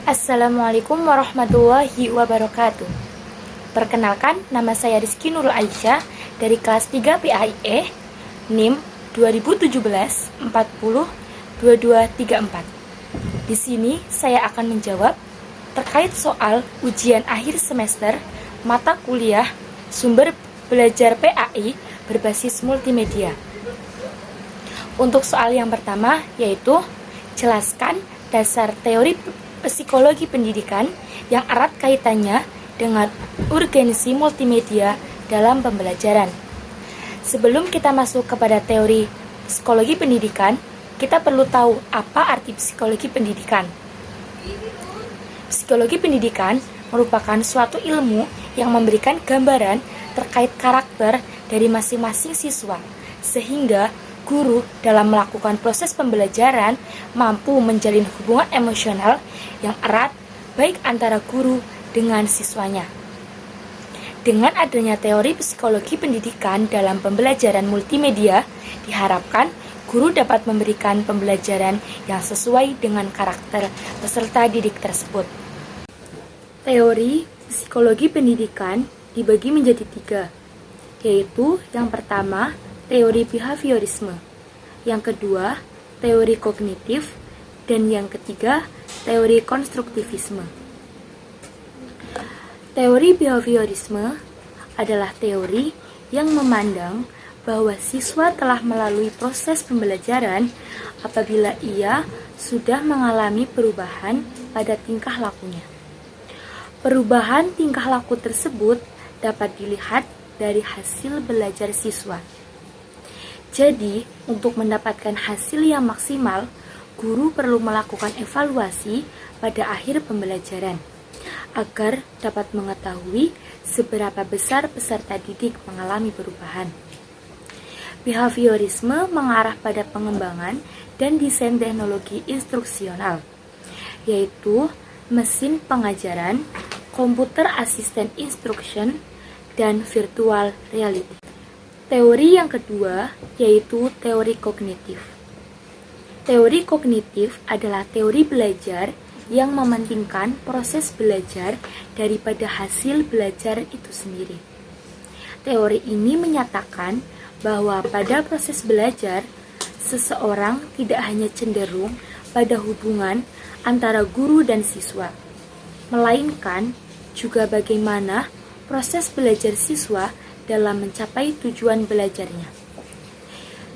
Assalamualaikum warahmatullahi wabarakatuh. Perkenalkan, nama saya Rizky Nurul Aisyah dari kelas 3 PAIE, NIM 2017 40 2234. Di sini saya akan menjawab terkait soal ujian akhir semester mata kuliah sumber belajar PAI berbasis multimedia. Untuk soal yang pertama yaitu jelaskan dasar teori psikologi pendidikan yang erat kaitannya dengan urgensi multimedia dalam pembelajaran. Sebelum kita masuk kepada teori psikologi pendidikan, kita perlu tahu apa arti psikologi pendidikan. Psikologi pendidikan merupakan suatu ilmu yang memberikan gambaran terkait karakter dari masing-masing siswa, sehingga guru dalam melakukan proses pembelajaran mampu menjalin hubungan emosional yang erat baik antara guru dengan siswanya. Dengan adanya teori psikologi pendidikan dalam pembelajaran multimedia, diharapkan guru dapat memberikan pembelajaran yang sesuai dengan karakter peserta didik tersebut. Teori psikologi pendidikan dibagi menjadi 3, yaitu yang pertama, teori behaviorisme, yang kedua, teori kognitif, dan yang ketiga, teori konstruktivisme. Teori behaviorisme adalah teori yang memandang bahwa siswa telah melalui proses pembelajaran apabila ia sudah mengalami perubahan pada tingkah lakunya. Perubahan tingkah laku tersebut dapat dilihat dari hasil belajar siswa. Jadi, untuk mendapatkan hasil yang maksimal, guru perlu melakukan evaluasi pada akhir pembelajaran agar dapat mengetahui seberapa besar peserta didik mengalami perubahan. Behaviorisme mengarah pada pengembangan dan desain teknologi instruksional, yaitu mesin pengajaran, komputer asisten instruction, dan virtual reality. Teori yang kedua yaitu teori kognitif. Teori kognitif adalah teori belajar yang mementingkan proses belajar daripada hasil belajar itu sendiri. Teori ini menyatakan bahwa pada proses belajar, seseorang tidak hanya cenderung pada hubungan antara guru dan siswa, melainkan juga bagaimana proses belajar siswa dalam mencapai tujuan belajarnya.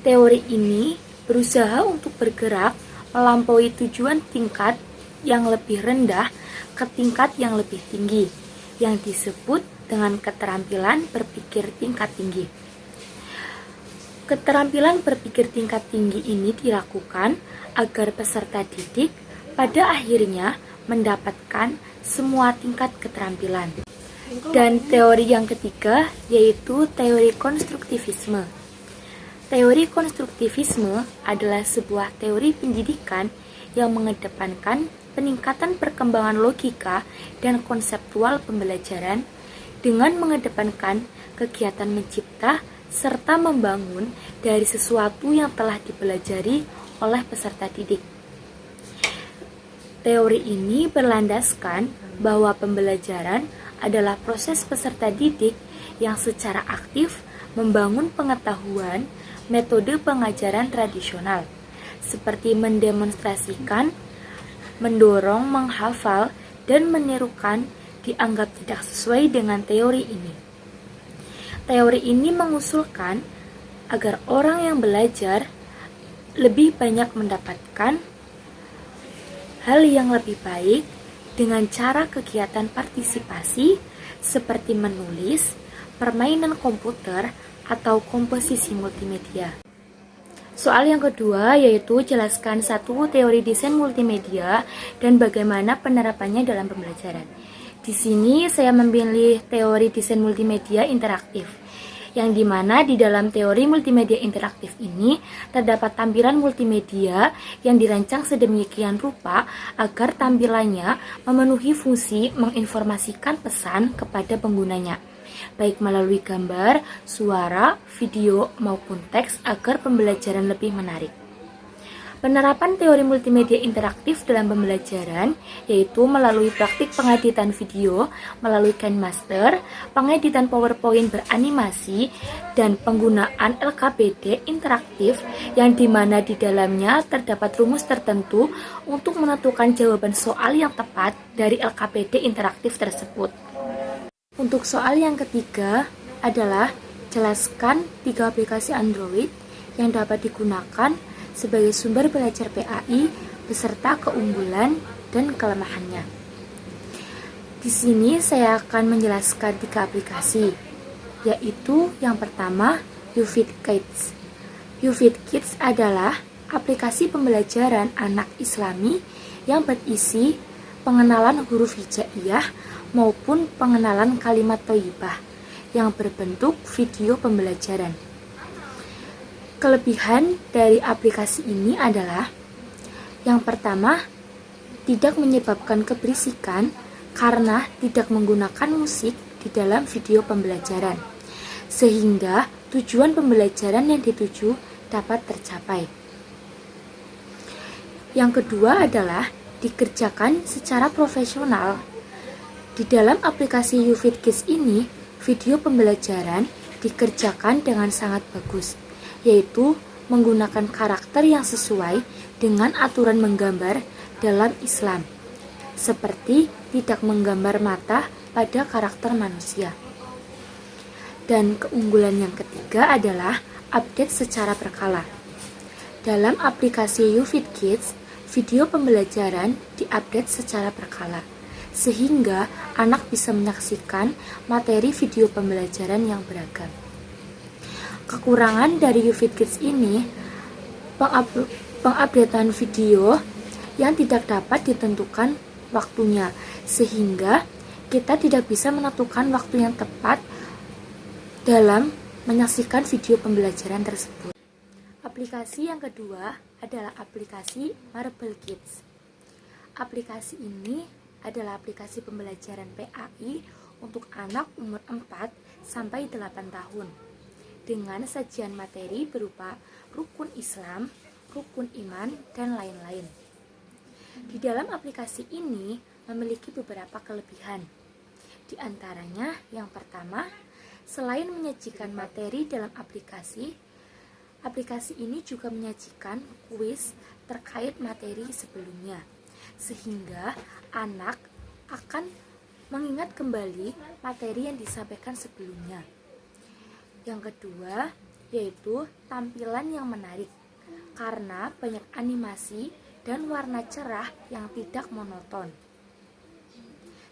Teori ini berusaha untuk bergerak melampaui tujuan tingkat yang lebih rendah ke tingkat yang lebih tinggi, yang disebut dengan keterampilan berpikir tingkat tinggi. Keterampilan berpikir tingkat tinggi ini dilakukan agar peserta didik pada akhirnya mendapatkan semua tingkat keterampilan. Dan teori yang ketiga yaitu teori konstruktivisme. Teori konstruktivisme adalah sebuah teori pendidikan yang mengedepankan peningkatan perkembangan logika dan konseptual pembelajaran dengan mengedepankan kegiatan mencipta serta membangun dari sesuatu yang telah dipelajari oleh peserta didik. Teori ini berlandaskan bahwa pembelajaran adalah proses peserta didik yang secara aktif membangun pengetahuan metode pengajaran tradisional, seperti mendemonstrasikan, mendorong, menghafal, dan menirukan dianggap tidak sesuai dengan teori ini. Teori ini mengusulkan agar orang yang belajar lebih banyak mendapatkan hal yang lebih baik dengan cara kegiatan partisipasi seperti menulis, permainan komputer, atau komposisi multimedia. Soal yang kedua yaitu jelaskan satu teori desain multimedia dan bagaimana penerapannya dalam pembelajaran. Di sini saya memilih teori desain multimedia interaktif, yang dimana di dalam teori multimedia interaktif ini terdapat tampilan multimedia yang dirancang sedemikian rupa agar tampilannya memenuhi fungsi menginformasikan pesan kepada penggunanya, baik melalui gambar, suara, video, maupun teks agar pembelajaran lebih menarik. Penerapan teori multimedia interaktif dalam pembelajaran yaitu melalui praktik pengeditan video, melalui KineMaster, pengeditan PowerPoint beranimasi, dan penggunaan LKPD interaktif yang dimana di dalamnya terdapat rumus tertentu untuk menentukan jawaban soal yang tepat dari LKPD interaktif tersebut. Untuk soal yang ketiga adalah jelaskan 3 aplikasi Android yang dapat digunakan sebagai sumber belajar PAI beserta keunggulan dan kelemahannya. Di sini saya akan menjelaskan 3 aplikasi, yaitu yang pertama YouFit Kids. YouFit Kids adalah aplikasi pembelajaran anak Islami yang berisi pengenalan huruf hijaiyah maupun pengenalan kalimat thayyibah yang berbentuk video pembelajaran. Kelebihan dari aplikasi ini adalah yang pertama, tidak menyebabkan keberisikan karena tidak menggunakan musik di dalam video pembelajaran, sehingga tujuan pembelajaran yang dituju dapat tercapai. Yang kedua adalah dikerjakan secara profesional. Di dalam aplikasi YouFit Kids ini, video pembelajaran dikerjakan dengan sangat bagus, yaitu menggunakan karakter yang sesuai dengan aturan menggambar dalam Islam, seperti tidak menggambar mata pada karakter manusia. Dan keunggulan yang ketiga adalah update secara berkala. Dalam aplikasi YouFit Kids, video pembelajaran diupdate secara berkala, sehingga anak bisa menyaksikan materi video pembelajaran yang beragam. Kekurangan dari YouFit Kids ini, pengupdatean video yang tidak dapat ditentukan waktunya, sehingga kita tidak bisa menentukan waktu yang tepat dalam menyaksikan video pembelajaran tersebut. Aplikasi yang kedua adalah aplikasi Marble Kids. Aplikasi ini adalah aplikasi pembelajaran PAI untuk anak umur 4 sampai 8 tahun. Dengan sajian materi berupa rukun Islam, rukun iman, dan lain-lain. Di dalam aplikasi ini memiliki beberapa kelebihan. Di antaranya, yang pertama, selain menyajikan materi dalam aplikasi, aplikasi ini juga menyajikan kuis terkait materi sebelumnya, sehingga anak akan mengingat kembali materi yang disampaikan sebelumnya. Yang kedua, yaitu tampilan yang menarik, karena banyak animasi dan warna cerah yang tidak monoton.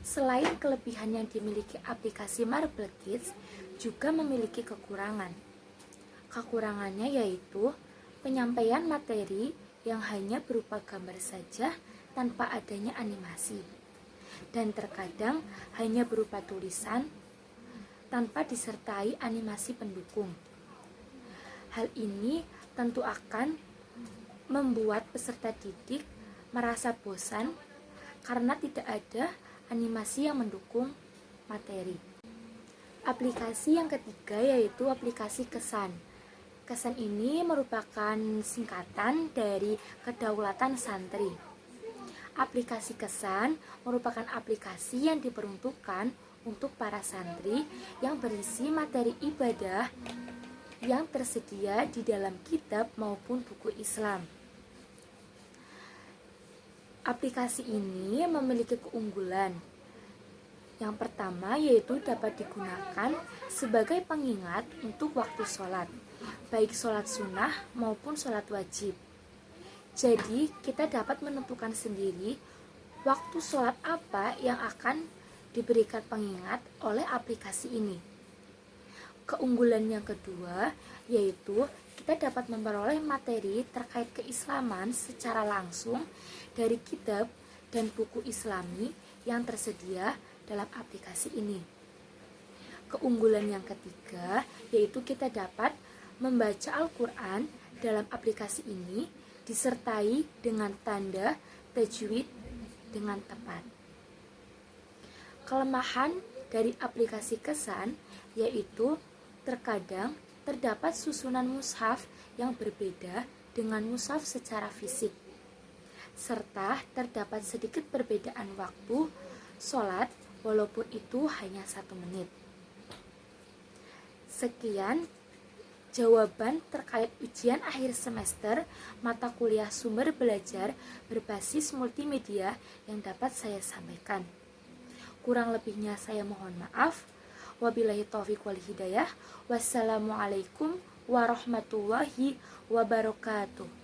Selain kelebihan yang dimiliki aplikasi Marble Kids, juga memiliki kekurangan. Kekurangannya yaitu penyampaian materi yang hanya berupa gambar saja tanpa adanya animasi, dan terkadang hanya berupa tulisan tanpa disertai animasi pendukung. Hal ini tentu akan membuat peserta didik merasa bosan karena tidak ada animasi yang mendukung materi. Aplikasi yang ketiga yaitu aplikasi Kesan. Kesan ini merupakan singkatan dari Kedaulatan Santri. Aplikasi Kesan merupakan aplikasi yang diperuntukkan untuk para santri yang berisi materi ibadah yang tersedia di dalam kitab maupun buku Islam. Aplikasi ini memiliki keunggulan. Yang pertama yaitu dapat digunakan sebagai pengingat untuk waktu sholat, baik sholat sunnah maupun sholat wajib. Jadi kita dapat menentukan sendiri waktu sholat apa yang akan diberikan pengingat oleh aplikasi ini. Keunggulan yang kedua yaitu kita dapat memperoleh materi terkait keislaman secara langsung dari kitab dan buku Islami yang tersedia dalam aplikasi ini. Keunggulan yang ketiga yaitu kita dapat membaca Al-Quran dalam aplikasi ini disertai dengan tanda tajwid dengan tepat. Kelemahan dari aplikasi Kesan yaitu terkadang terdapat susunan mushaf yang berbeda dengan mushaf secara fisik, serta terdapat sedikit perbedaan waktu sholat walaupun itu hanya 1 menit. Sekian jawaban terkait ujian akhir semester mata kuliah sumber belajar berbasis multimedia yang dapat saya sampaikan. Kurang lebihnya saya mohon maaf. Wabillahi taufiq wal hidayah. Wassalamualaikum warahmatullahi wabarakatuh.